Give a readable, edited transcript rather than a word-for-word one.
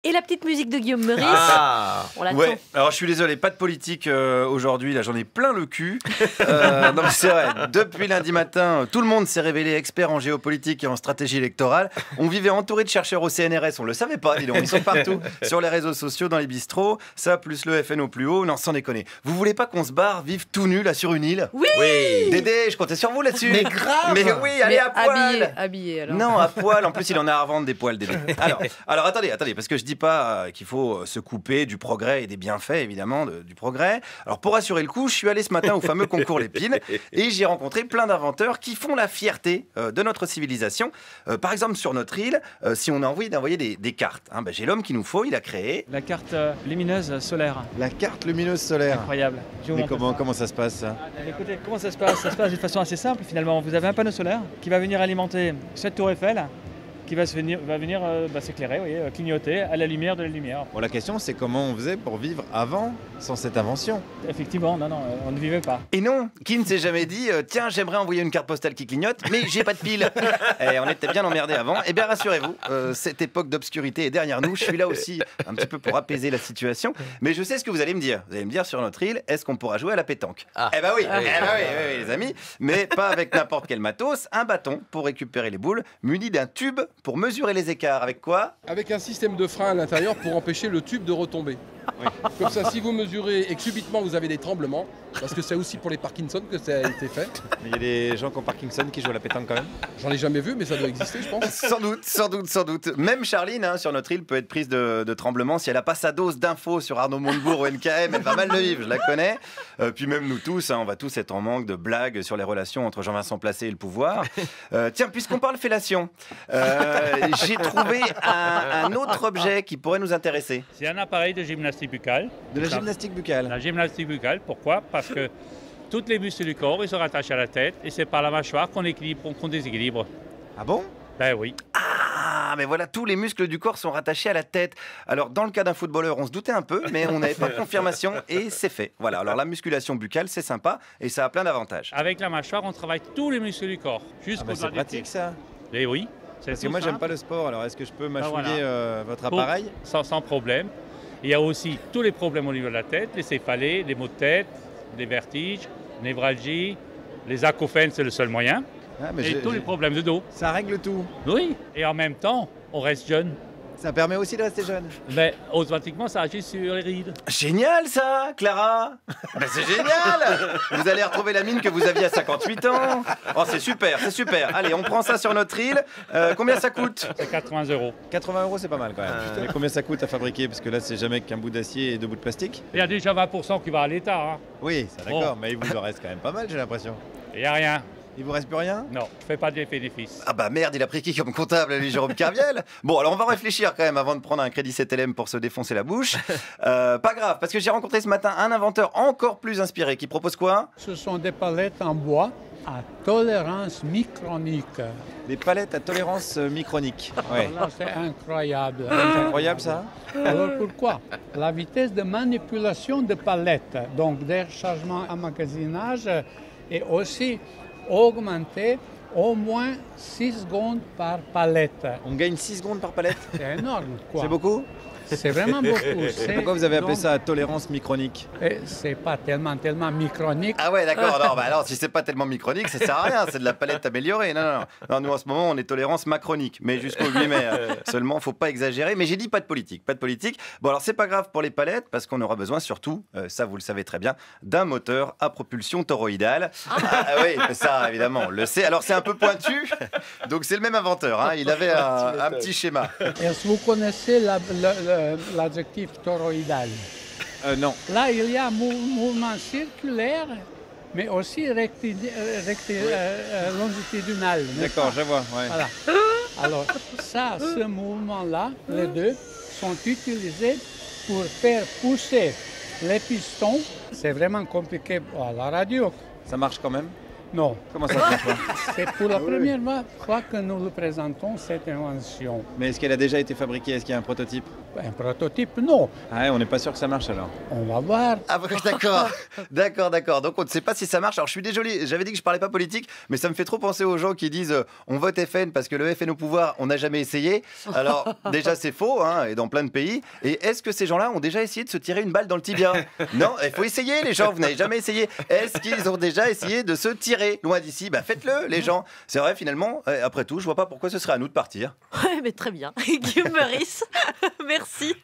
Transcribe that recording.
Et la petite musique de Guillaume Meurice, on l'attend. Ouais, alors je suis désolé, pas de politique aujourd'hui, là j'en ai plein le cul. Non mais c'est vrai, depuis lundi matin, tout le monde s'est révélé expert en géopolitique et en stratégie électorale. On vivait entouré de chercheurs au CNRS, on le savait pas, dis donc, ils sont partout, sur les réseaux sociaux, dans les bistrots, ça plus le FN au plus haut, non sans déconner. Vous voulez pas qu'on se barre, vive tout nu là sur une île? Oui, Dédé, je comptais sur vous là-dessus. Mais grave. Mais oui, allez à poil. Habillé alors. Non, à poil, en plus il en a à revendre des poils, Dédé. Alors attendez, parce que je dis pas qu'il faut se couper du progrès et des bienfaits, évidemment, du progrès. Alors, pour assurer le coup, je suis allé ce matin au fameux concours Lépine et j'ai rencontré plein d'inventeurs qui font la fierté de notre civilisation. Par exemple, sur notre île, si on a envie d'envoyer des cartes, j'ai l'homme qu'il nous faut, il a créé... La carte lumineuse solaire. La carte lumineuse solaire. Incroyable. Mais comment ça se passe, ça? Écoutez, comment ça se passe? Ça se passe d'une façon assez simple, finalement. Vous avez un panneau solaire qui va venir alimenter cette tour Eiffel, qui va venir s'éclairer, clignoter à la lumière de la lumière. Bon, la question, c'est comment on faisait pour vivre avant, sans cette invention? Effectivement, non, on ne vivait pas. Et non, qui ne s'est jamais dit tiens, j'aimerais envoyer une carte postale qui clignote, mais j'ai pas de pile. Et on était bien emmerdés avant. Eh bien, rassurez-vous, cette époque d'obscurité est derrière nous. Je suis là aussi un petit peu pour apaiser la situation. Mais je sais ce que vous allez me dire. Vous allez me dire, sur notre île, est-ce qu'on pourra jouer à la pétanque? Eh ben oui, les amis. Mais pas avec n'importe quel matos. Un bâton pour récupérer les boules, muni d'un tube pour mesurer les écarts. Avec quoi? Avec un système de frein à l'intérieur pour empêcher le tube de retomber. Oui. Comme ça, si vous mesurez et que subitement vous avez des tremblements, parce que c'est aussi pour les Parkinson que ça a été fait. Il y a des gens qui ont Parkinson qui jouent à la pétanque quand même? J'en ai jamais vu, mais ça doit exister, je pense. Sans doute. Même Charline, sur notre île, peut être prise de tremblements. Si elle n'a pas sa dose d'infos sur Arnaud Montebourg ou NKM, elle va mal le vivre, je la connais. Puis même nous tous, on va tous être en manque de blagues sur les relations entre Jean-Vincent Placé et le pouvoir. Tiens, puisqu'on parle fellation, j'ai trouvé un autre objet qui pourrait nous intéresser. C'est un appareil de gymnastique buccale. De la gymnastique buccale? La gymnastique buccale, pourquoi? Parce que toutes les muscles du corps, ils sont rattachés à la tête et c'est par la mâchoire qu'on déséquilibre. Ah bon? Ben oui. Ah, mais voilà, tous les muscles du corps sont rattachés à la tête. Alors, dans le cas d'un footballeur, on se doutait un peu, mais on n'avait pas de confirmation et c'est fait. Voilà, alors la musculation buccale, c'est sympa et ça a plein d'avantages. Avec la mâchoire, on travaille tous les muscles du corps. C'est pratique, ça. Et oui. Parce que moi, j'aime pas le sport, alors est-ce que je peux mâchouiller votre appareil? Sans problème. Il y a aussi tous les problèmes au niveau de la tête, les céphalées, les maux de tête, les vertiges, névralgie, les acouphènes, c'est le seul moyen. Et tous les problèmes de dos. Ça règle tout. Oui, et en même temps, on reste jeune. Ça permet aussi de rester jeune. Mais automatiquement, ça agit sur les rides. Génial ça, Clara. C'est génial. Vous allez retrouver la mine que vous aviez à 58 ans. Oh, c'est super. Allez, on prend ça sur notre île. Combien ça coûte? C'est 80 €. 80 €, c'est pas mal quand même. Mais combien ça coûte à fabriquer? Parce que là, c'est jamais qu'un bout d'acier et 2 bouts de plastique. Il y a déjà 20% qui va à l'État. Oui, ça d'accord, mais il vous en reste quand même pas mal, j'ai l'impression. Il n'y a rien. Il vous reste plus rien? Non, je fais pas de bénéfice. Ah bah merde, il a pris qui comme comptable, lui, Jérôme Kerviel? Bon, alors on va réfléchir quand même avant de prendre un crédit CTLM pour se défoncer la bouche. Pas grave, parce que j'ai rencontré ce matin un inventeur encore plus inspiré qui propose quoi? Ce sont des palettes en bois à tolérance micronique. Des palettes à tolérance micronique. Ouais. Alors là, c'est incroyable. C'est incroyable ça? Alors pourquoi? La vitesse de manipulation de palettes, donc des chargements emmagasinage, est aussi augmentée au moins 6 secondes par palette. On gagne 6 secondes par palette? C'est énorme, quoi. C'est beaucoup? C'est vraiment beaucoup. Pourquoi vous avez appelé ça à tolérance micronique? C'est pas tellement micronique. Ah ouais, d'accord. Non, bah alors, si c'est pas tellement micronique, ça sert à rien. C'est de la palette améliorée. Non, nous en ce moment, on est tolérance macronique, mais jusqu'au 8 mai. Seulement, faut pas exagérer. Mais j'ai dit pas de politique. Bon, alors c'est pas grave pour les palettes parce qu'on aura besoin surtout, ça vous le savez très bien, d'un moteur à propulsion toroïdale. Ah oui, ça évidemment, on le sait. Alors c'est un peu pointu, donc c'est le même inventeur. Il avait un petit schéma. Est-ce que vous connaissez l'adjectif toroïdal? Non. Là, il y a un mouvement circulaire, mais aussi longitudinal. D'accord, je vois. Ouais. Voilà. Alors, ce mouvement-là, les deux, sont utilisés pour faire pousser les pistons. C'est vraiment compliqué à la radio. Ça marche quand même? Non. Comment ça marche pas? C'est pour la première fois que nous le présentons, cette invention. Mais est-ce qu'elle a déjà été fabriquée? Est-ce qu'il y a un prototype? Un prototype, non. Ah ouais, on n'est pas sûr que ça marche alors. On va voir. Ah d'accord. Donc on ne sait pas si ça marche. Alors je suis désolé, j'avais dit que je parlais pas politique, mais ça me fait trop penser aux gens qui disent on vote FN parce que le FN au pouvoir, on n'a jamais essayé. Alors déjà c'est faux, hein, et dans plein de pays. Et est-ce que ces gens-là ont déjà essayé de se tirer une balle dans le tibia? Non, il faut essayer les gens, vous n'avez jamais essayé. Est-ce qu'ils ont déjà essayé de se tirer loin d'ici? Bah faites-le les gens. C'est vrai finalement, après tout, je vois pas pourquoi ce serait à nous de partir. Ouais, mais très bien. Guillaume Meurice, merci.